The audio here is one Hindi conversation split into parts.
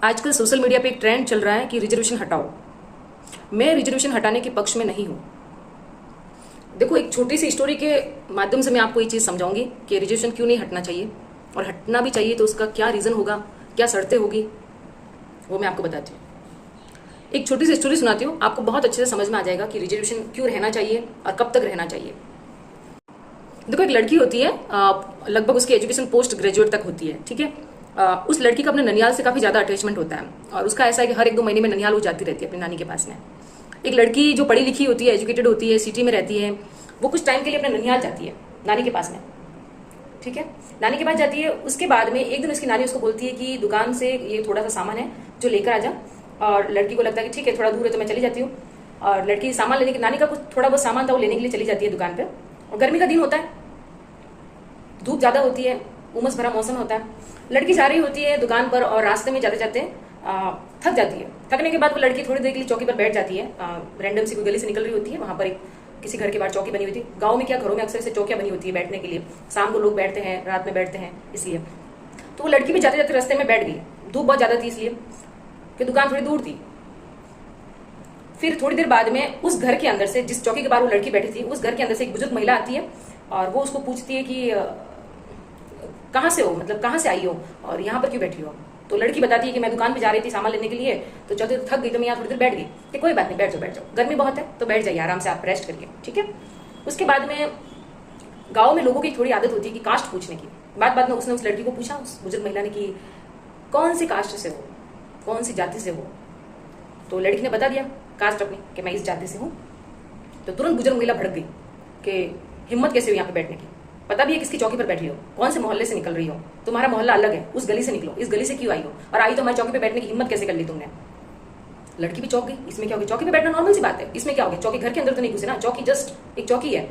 आजकल सोशल मीडिया पे एक ट्रेंड चल रहा है कि रिजर्वेशन हटाओ। मैं रिजर्वेशन हटाने के पक्ष में नहीं हूं। देखो, एक छोटी सी स्टोरी के माध्यम से मैं आपको ये चीज़ समझाऊंगी कि रिजर्वेशन क्यों नहीं हटना चाहिए, और हटना भी चाहिए तो उसका क्या रीज़न होगा, क्या शर्तें होगी, वो मैं आपको बताती हूँ। एक छोटी सी स्टोरी सुनाती हूँ, आपको बहुत अच्छे से समझ में आ जाएगा कि रिजर्वेशन क्यों रहना चाहिए और कब तक रहना चाहिए। देखो, एक लड़की होती है, लगभग उसकी एजुकेशन पोस्ट ग्रेजुएट तक होती है, ठीक है। उस लड़की का अपने ननियाल से काफ़ी ज़्यादा अटैचमेंट होता है, और उसका ऐसा है कि हर 1-2 महीने में ननियाल वो जाती रहती है अपनी नानी के पास में। एक लड़की जो पढ़ी लिखी होती है, एजुकेटेड होती है, सिटी में रहती है, वो कुछ टाइम के लिए अपने ननियाल जाती है नानी के पास में, ठीक है। नानी के पास जाती है, उसके बाद में एक दिन उसकी नानी उसको बोलती है कि दुकान से ये थोड़ा सा सामान है जो लेकर आ जा। और लड़की को लगता है कि ठीक है, थोड़ा दूर है तो मैं चली जाती हूँ। और लड़की सामान लेने के, नानी का कुछ थोड़ा बहुत सामान था वो लेने के लिए चली जाती है दुकान पर। और गर्मी का दिन होता है, धूप ज़्यादा होती है, उमस भरा मौसम होता है। लड़की जा रही होती है दुकान पर, और रास्ते में जाते जाते थक जाती है। थकने के बाद वो लड़की थोड़ी देर के लिए चौकी पर बैठ जाती है। रैंडम सी कोई गली से निकल रही होती है, वहाँ पर एक किसी घर के बाहर चौकी बनी हुई थी। गाँव में क्या, घरों में अक्सर से चौकियाँ बनी होती है बैठने के लिए, शाम को लोग बैठते हैं, रात में बैठते हैं, इसलिए। तो वो लड़की भी जाते जाते रास्ते में बैठ गई। धूप बहुत ज़्यादा थी इसलिए कि दुकान थोड़ी दूर थी। फिर थोड़ी देर बाद में उस घर के अंदर से, जिस चौकी के बाहर वो लड़की बैठी थी, उस घर के अंदर से एक बुजुर्ग महिला आती है, और वो उसको पूछती है कि कहाँ से हो, मतलब कहाँ से आई हो और यहाँ पर क्यों बैठी हो। तो लड़की बताती है कि मैं दुकान पे जा रही थी सामान लेने के लिए, तो चौथे थक गई तो मैं यहाँ थोड़ी देर बैठ गई। कि कोई बात नहीं, बैठ जाओ, गर्मी बहुत है तो बैठ जाइए आराम से, आप रेस्ट करके, ठीक है। उसके बाद में गाँव में लोगों की थोड़ी आदत होती है कि कास्ट पूछने की। बात में उसने उस लड़की को पूछा, उस बुजुर्ग महिला ने, कि कौन सी कास्ट से हो, कौन सी जाति से हो। तो लड़की ने बता दिया कास्ट अपनी कि मैं इस जाति से हूँ। तो तुरंत बुजुर्ग महिला भड़क गई कि हिम्मत कैसे हुई यहाँ पे बैठने की, पता भी है किसकी चौकी पर बैठी हो, कौन से मोहल्ले से निकल रही हो, तुम्हारा मोहल्ला अलग है, उस गली से निकलो, इस गली से क्यों आई हो, और आई तो हमारी चौकी पे बैठने की हिम्मत कैसे कर ली तुमने। लड़की भी चौक गई, इसमें क्या हो गया, चौकी पे बैठना नॉर्मल सी बात है, इसमें क्या हो गया, चौकी घर के अंदर तो नहीं घुसे ना, चौकी जस्ट एक चौकी है।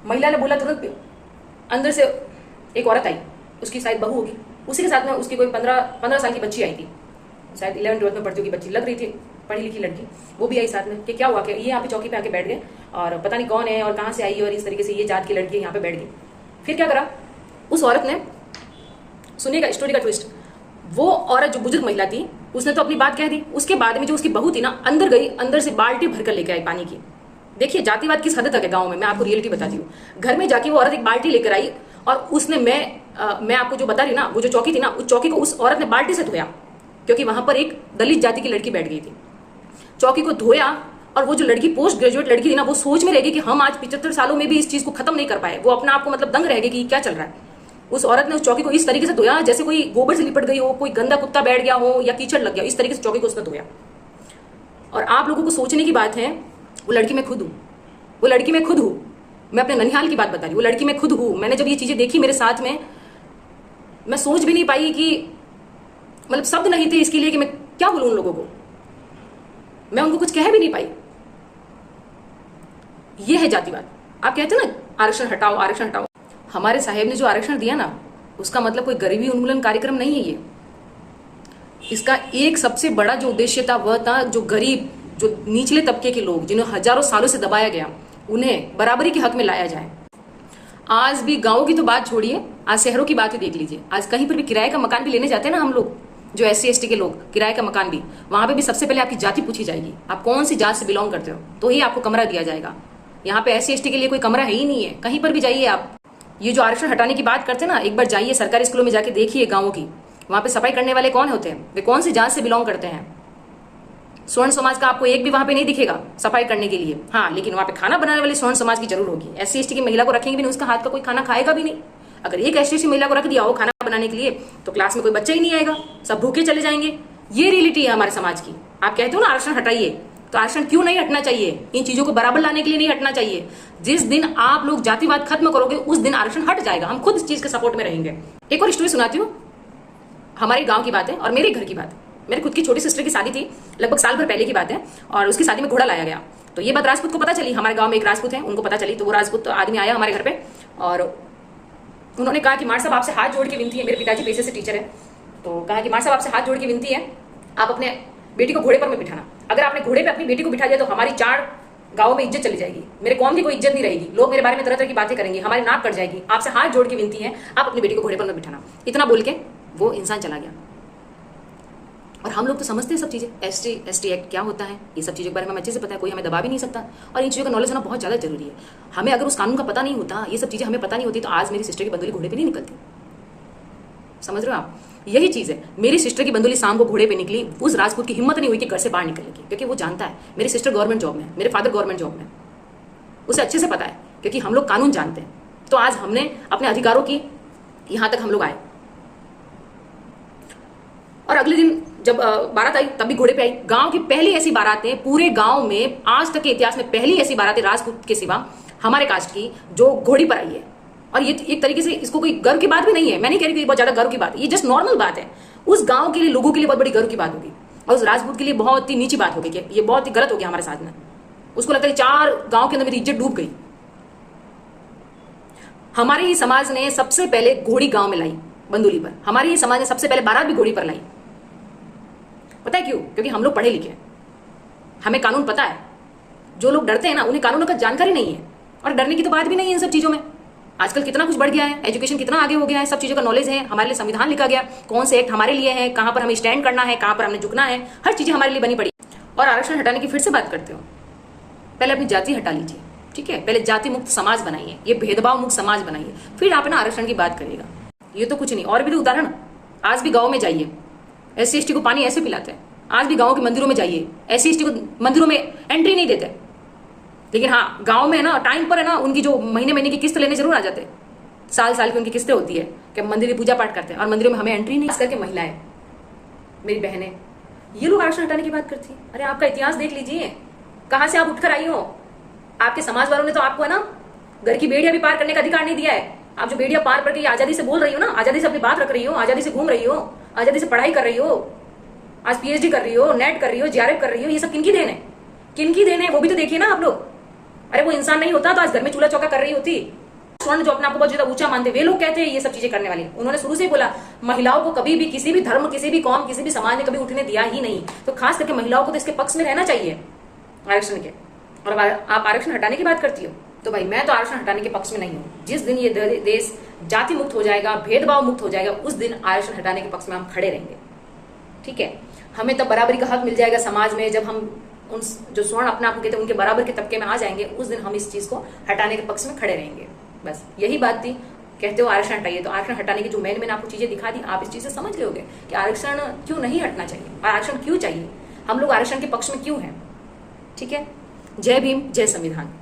महिला ने बोला तुरंत, अंदर से एक औरत आई, उसकी शायद बहू होगी, उसी के साथ में उसकी कोई 15 साल की बच्ची आई थी, शायद 11-12 में पढ़ती होगी बच्ची, लग रही थी पढ़ी लिखी लड़की। वो भी आई साथ में कि क्या हुआ, क्या ये यहाँ पे चौकी पे आके बैठ गए, और पता नहीं कौन है और कहाँ से आई है, और इस तरीके से ये जात की लड़की यहाँ पे बैठ गई। फिर क्या करा उस औरत ने, सुनिएगा स्टोरी का ट्विस्ट। वो औरत जो बुजुर्ग महिला थी, उसने तो अपनी बात कह दी। उसके बाद में जो उसकी बहू थी ना, अंदर गई, अंदर से बाल्टी भरकर लेकर आई पानी की। देखिए जातिवाद किस हद तक है गाँव में, मैं आपको रियलिटी बताती हूँ। घर में जाके वो औरत एक बाल्टी लेकर आई, और उसने, मैं आपको जो बता रही ना, वो जो चौकी थी ना, उस चौकी को उस औरत ने बाल्टी से धोया, क्योंकि वहां पर एक दलित जाति की लड़की बैठ गई थी। चौकी को धोया, और वो जो लड़की पोस्ट ग्रेजुएट लड़की थी ना, वो सोच में रह गई कि हम आज 75 सालों में भी इस चीज को खत्म नहीं कर पाए। वो अपना आपको मतलब दंग रह गई कि क्या चल रहा है। उस औरत ने उस चौकी को इस तरीके से धोया जैसे कोई गोबर से लिपट गई हो, कोई गंदा कुत्ता बैठ गया हो या कीचड़ लग गया, इस तरीके से चौकी को उसने धोया। और आप लोगों को सोचने की बात है, वो लड़की मैं खुद हूँ, वो लड़की मैं खुद हूँ। मैं अपने ननिहाल की बात बता रही हूँ, वो लड़की मैं खुद हूँ। मैंने जब ये चीजें देखी मेरे साथ में, मैं सोच भी नहीं पाई कि, मतलब शब्द नहीं थे इसके लिए कि मैं क्या बोलूं उन लोगों को। मैं उनको कुछ कह भी नहीं पाई। ये है जातिवाद। आप कहते हैं ना आरक्षण हटाओ, आरक्षण हटाओ। हमारे साहेब ने जो आरक्षण दिया ना, उसका मतलब कोई गरीबी उन्मूलन कार्यक्रम नहीं है ये। इसका एक सबसे बड़ा जो उद्देश्य था वह था जो गरीब, जो निचले तबके के लोग, जिन्हें हजारों सालों से दबाया गया, उन्हें बराबरी के हक में लाया जाए। आज भी गाँव की तो बात छोड़िए, आज शहरों की बात ही देख लीजिए। आज कहीं पर भी किराए का मकान भी लेने जाते हैं ना हम लोग, जो SC ST के लोग, किराए का मकान भी, वहां पे भी सबसे पहले आपकी जाति पूछी जाएगी, आप कौन सी जात से बिलोंग करते हो, तो ही आपको कमरा दिया जाएगा। यहाँ पे SC ST के लिए कोई कमरा है ही नहीं है। कहीं पर भी जाइए आप, ये जो आरक्षण हटाने की बात करते हैं ना, एक बार जाइए सरकारी स्कूलों में जाके देखिए गाँवों की, वहां पे सफाई करने वाले कौन होते हैं, वे कौन सी जात से बिलोंग करते हैं। स्वर्ण समाज का आपको एक भी वहां पे नहीं दिखेगा सफाई करने के लिए। हाँ, लेकिन वहां पे खाना बनाने वाली स्वर्ण समाज की जरूर होगी। SC ST की महिला को रखेंगे भी नहीं, उसका हाथ का कोई खाना खाएगा भी नहीं। अगर एक SC ST महिला को रख दिया हो खाना बनाने के लिए, तो क्लास में कोई बच्चा ही नहीं आएगा, सब भूखे चले जाएंगे। ये रियलिटी है हमारे समाज की। आप कहते हो ना आरक्षण हटाइए, तो आरक्षण क्यों नहीं हटना चाहिए? इन चीजों को बराबर लाने के लिए नहीं हटना चाहिए। जिस दिन आप लोग जातिवाद खत्म करोगे, उस दिन आरक्षण हट जाएगा। हम खुद इस चीज के सपोर्ट में रहेंगे। एक और स्टोरी सुनाती हूँ, हमारे गाँव की बात है और मेरे घर की बात। मेरी खुद की छोटी सिस्टर की शादी थी, लगभग साल भर पहले की बात है, और उसकी शादी में घोड़ा लाया गया। तो ये बात राजपूत को पता चली, हमारे गांव में एक राजपूत है, उनको पता चली। तो वो राजपूत आदमी आया हमारे घर पे, और उन्होंने कहा कि मार साहब आपसे हाथ जोड़ के विनती है, मेरे पिताजी पेशे से टीचर है, तो कहा कि मार साहब आपसे हाथ जोड़ के विनती है, आप अपने बेटी को घोड़े पर मत बिठाना। अगर आपने घोड़े पे अपनी बेटी को बिठा दिया तो हमारी 4 गाँव में इज्जत चली जाएगी, मेरे कौम की कोई इज्जत नहीं रहेगी, लोग मेरे बारे में तरह तरह की बातें करेंगे, हमारी नाक कट जाएगी। आपसे हाथ जोड़ के विनती है, आप अपनी बेटी को घोड़े पर मत बिठाना। इतना बोल के वो इंसान चला गया। और हम लोग तो समझते हैं सब चीज़ें, एसटी एक्ट क्या होता है, ये सब चीज़ों के बारे में हमें अच्छे से पता है, कोई हमें दबा भी नहीं सकता। और इन चीज़ों का नॉलेज होना बहुत ज़्यादा जरूरी है। हमें अगर उस कानून का पता नहीं होता, ये सब चीज़ें हमें पता नहीं होती, तो आज मेरी सिस्टर की बंदूली घोड़े पर नहीं निकलती। समझ रहे हो आप? यही चीज़ है, मेरी सिस्टर की बंदूली शाम को घोड़े पे निकली, उस राजपूत की हिम्मत नहीं हुई कि घर से बाहर निकलेगी, क्योंकि वो जानता है मेरी सिस्टर गवर्नमेंट जॉब में है, मेरे फादर गवर्नमेंट जॉब में, उसे अच्छे से पता है, क्योंकि हम लोग कानून जानते हैं। तो आज हमने अपने अधिकारों की यहां तक हम लोग आए। और अगले दिन जब बारात आई तब भी घोड़े पे आई। गांव की पहली ऐसी बारातें, पूरे गांव में आज तक के इतिहास में पहली ऐसी बारातें राजपूत के सिवा हमारे कास्ट की जो घोड़ी पर आई है। और ये एक तरीके से इसको कोई गर्व की बात भी नहीं है, मैं नहीं कह रही कि बहुत ज्यादा गर्व की बात है, ये जस्ट नॉर्मल बात है। उस गांव के लिए, लोगों के लिए बहुत बड़ी गर्व की बात होगी, और उस राजपूत के लिए बहुत ही नीची बात होगी कि ये बहुत ही गलत हो गया हमारे साथ में। उसको लगता है 4 गांव के अंदर मेरी इज्जत डूब गई। हमारे ही समाज ने सबसे पहले घोड़ी गांव में लाई बंदूली पर। हमारे ही समाज ने सबसे पहले बारात भी घोड़ी पर लाई। पता है क्यों? क्योंकि हम लोग पढ़े लिखे हैं, हमें कानून पता है। जो लोग डरते हैं ना, उन्हें कानूनों का जानकारी नहीं है, और डरने की तो बात भी नहीं है इन सब चीजों में। आजकल कितना कुछ बढ़ गया है, एजुकेशन कितना आगे हो गया है, सब चीजों का नॉलेज है, हमारे लिए संविधान लिखा गया, कौन से एक्ट हमारे लिए है, कहां पर हमें स्टैंड करना है, कहां पर हमने झुकना है, हर चीजें हमारे लिए बनी पड़ी। और आरक्षण हटाने की फिर से बात करते हो, पहले अपनी जाति हटा लीजिए, ठीक है? पहले जाति मुक्त समाज बनाइए, ये भेदभाव मुक्त समाज बनाइए, फिर आप ना आरक्षण की बात करिएगा। ये तो कुछ नहीं। और भी तो उदाहरण, आज भी गाँव में जाइए, SC ST को पानी ऐसे पिलाते हैं। आज भी गाँव के मंदिरों में जाइए, SC ST को मंदिरों में एंट्री नहीं देते। लेकिन हाँ, गांव में है ना, टाइम पर है ना, उनकी जो महीने महीने की किस्त लेने जरूर आ जाते, साल साल की उनकी किस्तें होती है कि मंदिर में पूजा पाठ करते हैं, और मंदिरों में हमें एंट्री नहीं। खास करके महिलाएं, मेरी बहनें, ये लोग आरक्षण हटाने की बात करती हैं। अरे आपका इतिहास देख लीजिए, कहां से आप उठकर आई हो। आपके समाज वालों ने तो आपको है ना घर की बेड़ियां भी पार करने का अधिकार नहीं दिया है। आप जो बेड़ियां पार करके आजादी से बोल रही हो ना, आजादी से अपनी बात रख रही हो, आजादी से घूम रही हो, आजादी से पढ़ाई कर रही हो, आज PhD कर रही हो, नेट कर रही हो, JRF कर रही हो, ये सब किनकी देन है? किनकी देन है वो भी तो देखिए ना आप लोग। अरे वो इंसान नहीं होता तो आज घर में चूल्हा चौका कर रही होती। स्वर्ण जो अपने आप को बहुत ज्यादा ऊंचा मानते, वे लोग कहते हैं ये सब चीजें करने वाली। उन्होंने शुरू से ही बोला, महिलाओं को कभी भी किसी भी धर्म, किसी भी कौम, किसी भी समाज ने कभी उठने दिया ही नहीं। तो खास करके महिलाओं को तो इसके पक्ष में रहना चाहिए आरक्षण के। और आप आरक्षण हटाने की बात करती हो, तो भाई मैं तो आरक्षण हटाने के पक्ष में नहीं हूँ। जिस दिन ये देश जाति मुक्त हो जाएगा, भेदभाव मुक्त हो जाएगा, उस दिन आरक्षण हटाने के पक्ष में हम खड़े रहेंगे, ठीक है? हमें तब बराबरी का हक मिल जाएगा समाज में, जब हम उन जो स्वर्ण अपने आप को कहते हैं उनके बराबर के तबके में आ जाएंगे, उस दिन हम इस चीज को हटाने के पक्ष में खड़े रहेंगे। बस यही बात थी। कहते हो आरक्षण हटाइए, तो आरक्षण हटाने की जो मैंने आपको चीजें दिखा दी, आप इस चीज से समझ गए होंगे कि आरक्षण क्यों नहीं हटना चाहिए, और आरक्षण क्यों चाहिए, हम लोग आरक्षण के पक्ष में क्यों हैं, ठीक है? जय भीम, जय संविधान।